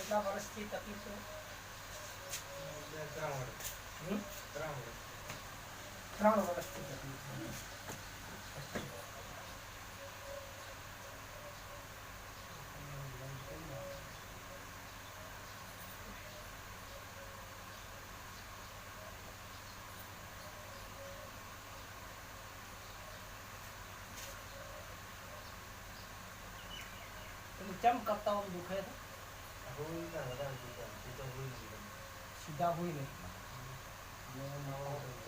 કેટલા વર્ષથી તકલીફ છે? 3 વર્ષથી તકલીફ છે. ચમ કરતા હોય દુખે છે? સીધા હોય નહીં.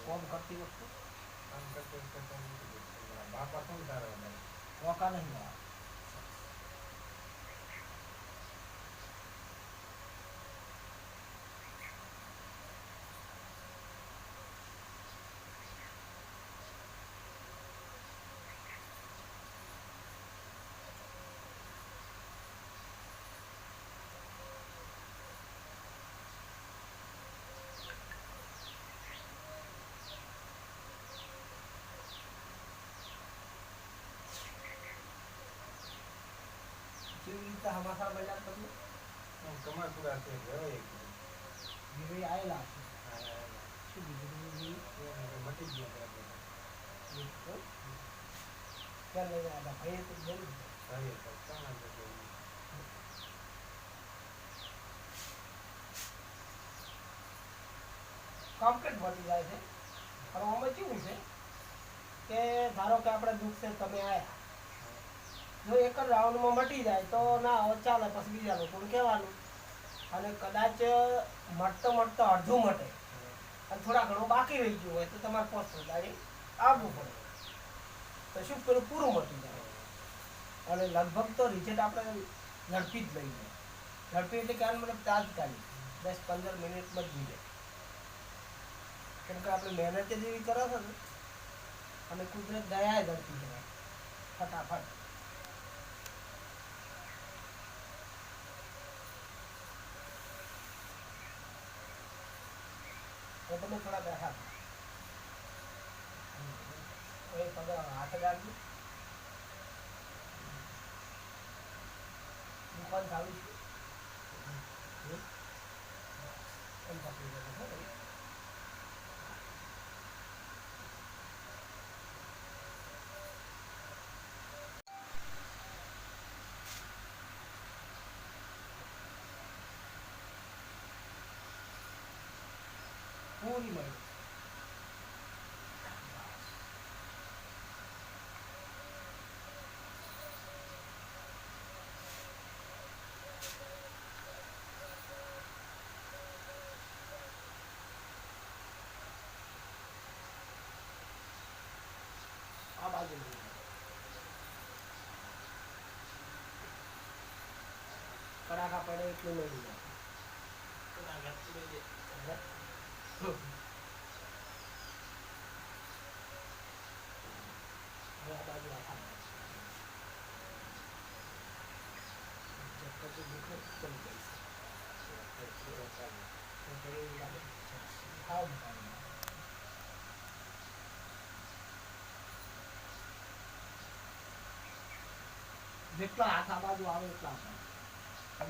કોમ કરતી વખતે મોકા નહીં આવે. કેવી રીતે હમાસા બજાર કર્યું? કમાલપુરા છે વિરોઈ આવેલા છે. શું બીજું મટી ગયો ક્યાં લઈ આવ્યા? ભાઈએ તો બોલું કમ્પ્લીટ મટી જાય છે. પણ આમાં કેવું છે કે ધારો કે આપણે દુઃખ છે, તમે આવ્યા, જો એક જ રાઉન્ડમાં મટી જાય તો ના હવે ચાલે, પછી બીજા લોકોને કહેવાનું. અને કદાચ મટતો અડધું મટે અને થોડા ઘણું બાકી રહી ગયું હોય તો તમારે પોસ્ટ ગાડી આવવું પડે, તો શું પેલું પૂરું મટી જાય. અને લગભગ તો રિઝલ્ટ આપણે ઝડપી જ લઈ જાય. ઝડપી એટલે ક્યાં મતલબ તાત્કાલિક 10-15 મિનિટમાં જ જોઈએ. કેમ કે આપણે મહેનત જેવી કરે છે ને, અને કુદરત દયા ઝડપી જાય ફટાફટ. તો તમે થોડા બેઠા પગ હાથ ગાળજો. દુકાન ચાલુ છે એમ પકડી જાય. પૂરી મળી. આ બાજુ કડાકા પડે એટલું મળી જાય. હવે આ બાજુ રાખા જેટલા હાથ આ બાજુ આવે એટલા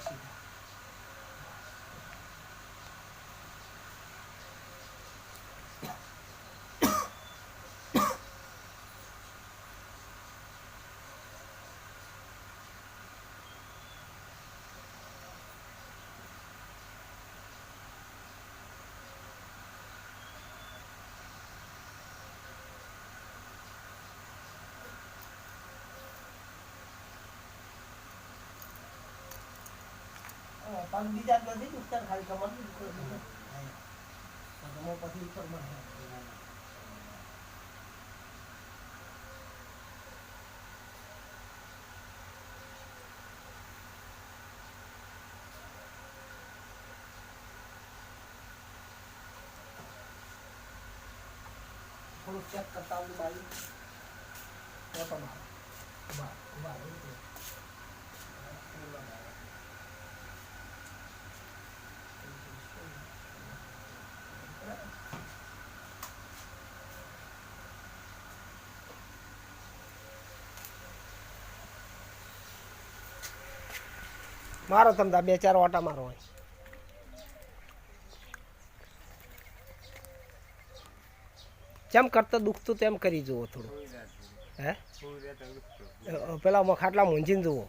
સીધા. પગ બીજા જ નથી દુખતા, ખાલી કમર પછી ઉપર મળે. થોડુંક ચેક કરતા આવું બાજુ તમારે ઉભા મારો તમે 2-4 ઓટા મારો હોય. જેમ કરતા દુખતું તેમ કરી જુઓ થોડું. હે પેલા ખાટલા મૂંઝીને જુઓ.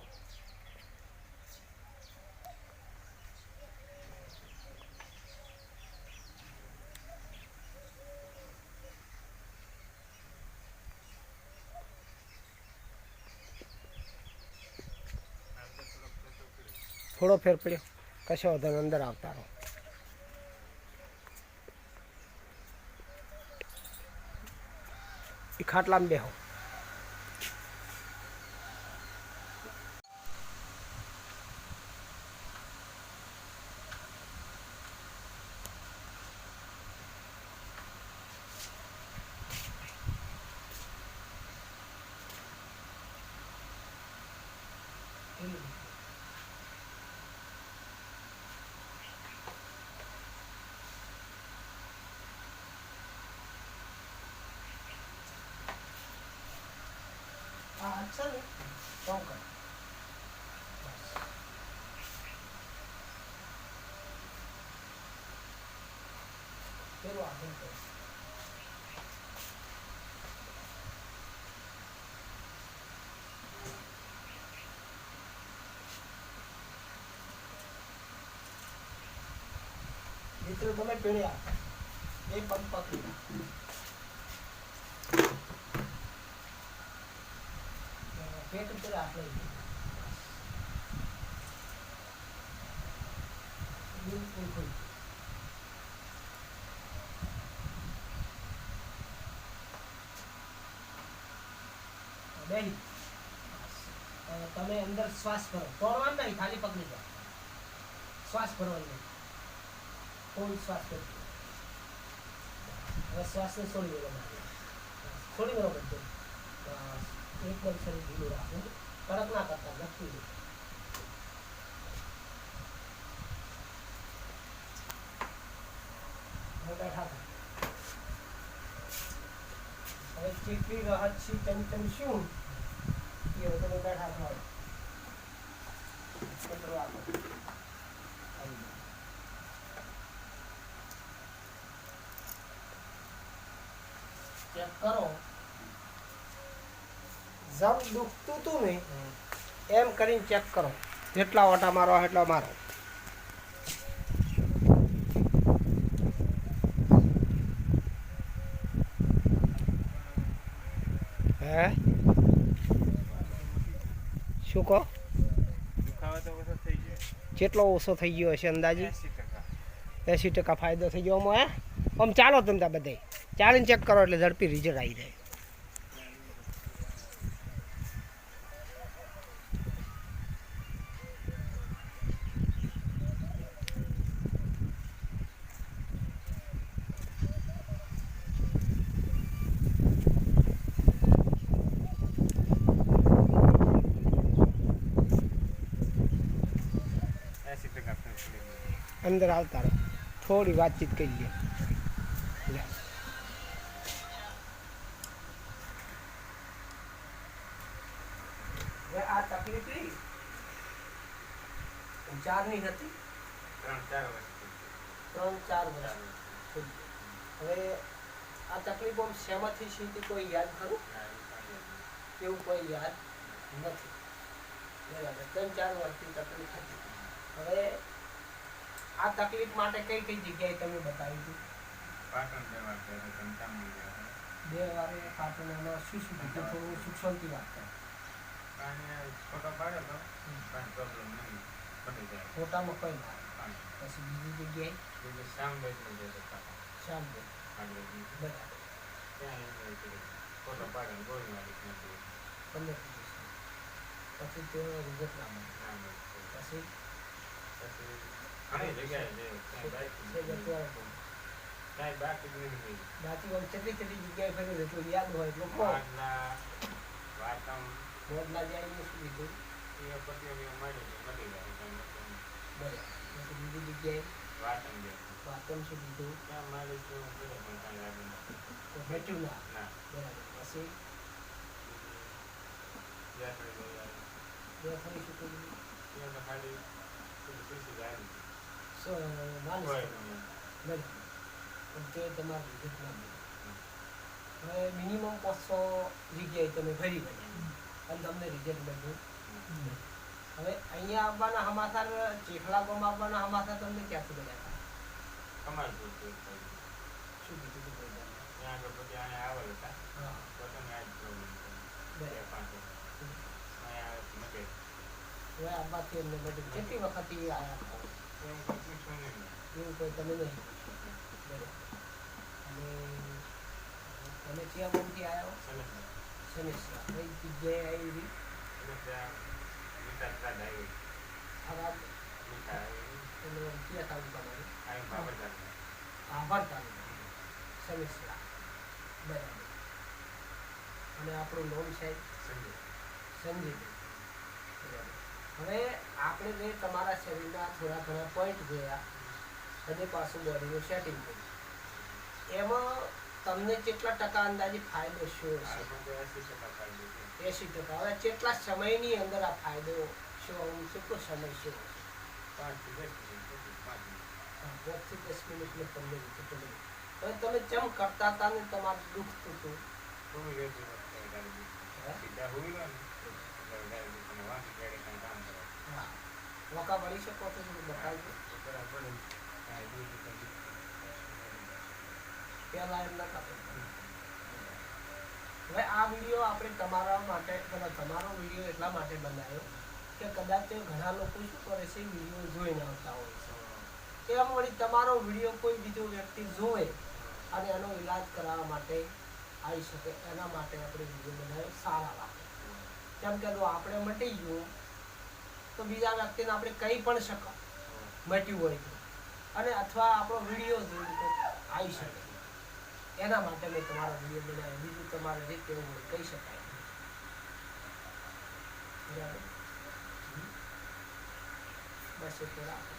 થોડો ફેર પડ્યો કશો વાંધો નહીં, અંદર આવતા રહો. એ ખાટલામાં બેહો. अच्छा नहीं कौन कर फिर आगे करो. मित्र તમે પીણ્યા એ પગ પકડી પેટ ઉપર આપણે બિલકુલ ખુલ્લું. બેહી તમે અંદર શ્વાસ ભરો. તોડવાનું નહીં, ખાલી પકડી જાઓ. શ્વાસ ભરવાનો નહીં, ફૂલ શ્વાસ કરી. હવે શ્વાસને છોડી દેવાનો. છોડી દેવાનો બધું. બસ એકદમ શરીર ઢીલું રાખવું, કડક ના કરતા, લખી દો. બેઠા હતા હવે ચીકલી રાહત છે તેમ શું એ તમે બેઠા થાવ. કચરો આગળ ચેક કરો. જબ દુખતું તું ને એમ કરીને ચેક કરો. જેટલા ઓટા મારો એટલા મારો. હે શું કહો? જેટલો ઓછો થઈ ગયો હશે અંદાજી 80% ફાયદો થઈ ગયો. આમ આમ ચાલો તમે બધે ચાલીને ચેક કરો એટલે ઝડપી રિઝલ્ટ આવી જાય. અંદર આવતા રહો, થોડી વાતચીત કરી લે. આ તકલીફ રહી 4 ની હતી, 3-4 વર્ષ. હવે આ તકલીફ શેમાંથી સીધી કોઈ યાદ ખરું? કેવું કોઈ યાદ નથી. બરાબર, 3-4 વર્ષથી તકલીફ હતી. હવે આ તકલીફ માટે કઈ કઈ જગ્યાએ તમે બતાવી હતી? બે વારે પાટણમાં શું શું કીધું? થોડું સૂક્ષ્મથી વાત કરો. ફોટામાં કઈ ના પછી બીજી જગ્યાએ શ્યામભાઈ બરાબર 15 પછી તે રિઝલ્ટ ના મળે. પછી કેટલી જગ્યાએ ફરી એટલું યાદ હોય એટલું મોડલા જાય શું કીધું? બીજી જગ્યાએ વાતમ શું કીધું? બેઠું ના બરાબર. પછી બે ફરી શું કીધું? માલિશ હોય કરો. નહીં. બરાબર. પણ તે તમારું રિઝલ્ટ ના મળે. હવે મિનિમમ 500 જગ્યાએ તમે ફરી ગયા અને તમને રિઝલ્ટ મળ્યું. હવે અહીંયા આવવાના સમાચાર ચેખલા ગામ આવવાના સમાચાર તમને ક્યાંથી મળ્યા હતા? કમાલપુર છે ભાઈ. શું કીધું હતું ભાઈ? ત્યાં આગળ પછી અહીંયા આવેલ હતા. હા પોતાની આ જ પ્રોબ્લેમ છે. બરાબર. 2-5 વર્ષ. અહીંયા મટે. હવે આવવાથી એમને બધું કેટલી વખત એ આવ્યા હતા? એવું કંઈ પૂછવું નહીં. એવું કોઈ તમે નહીં પૂછ્યું. બરાબર. અને તમે ક્યાં ગામથી આવ્યા હો? સમજ. શનેશ્વર. કઈ જગ્યાએ આવી? એટલે ત્યાં મીઠા સ્વાદ આવ્યો. ખરાબ મીઠા આવ્યો. એનો ક્યાં તાલુકામાં આવ્યું? આવ્યું ભાભર તાલુકા. આભાર તાલુકા સમિશ્રા. બરાબર. અને આપણું નામ સાહેબ સંજય. સંજયભાઈ. બરાબર. હવે આપણે જે તમારા શરીરના થોડા ઘણા પોઈન્ટ જોયા અને પાછું બોડીનું સેટિંગ કર્યું, એમાં તમને કેટલા ટકા અંદાજે ફાયદો શું હશે? આ તો 80% ફાયદો છે. 80%. હવે કેટલા સમયની અંદર આ ફાયદો શું, કેટલો સમય શું હશે? 5 થી 10 મિનિટ. 5 મિનિટ. 5 થી 10 મિનિટને 15 મિનિટ. હવે તમે જેમ કરતા હતા ને તમારું દુખતું હતું, થોડું રહેતું વખતે વધારે દુઃખ. સીધા હોઈ લો ને એટલે વધારે દુઃખ. અને વાંકી ગાડી કાંઈ કામ કરે. હા વકા વળી શકો તો થોડું બતાવજો. તો બરાબર જ. કાંઈ દૂધ કંઈ દુઃખ. પહેલા એમ નતા કરતા. હવે આ વિડીયો આપણે તમારા માટે, તમારો વિડીયો એટલા માટે બનાવ્યો કે કદાચ ઘણા લોકો શું કરે છે, વિડીયો જોઈને આવતા હોય છે, એમ વળી તમારો વિડીયો કોઈ બીજો વ્યક્તિ જોવે અને એનો ઈલાજ કરાવવા માટે આવી શકે, એના માટે આપણે વિડીયો બનાવ્યો સારા લાગે. કેમ કે જો આપણે મટી ગયું તો બીજા વ્યક્તિને આપણે કહી પણ શકો મટ્યું હોય તો, અને અથવા આપણો વિડીયો જોઈને તો આવી શકે. એના માટે મેં તમારો વિડીયો બનાવ્યો. બીજું તમારે જે કહેવું હોય કહી શકાય. બરાબર. બસ એટલું રાખો.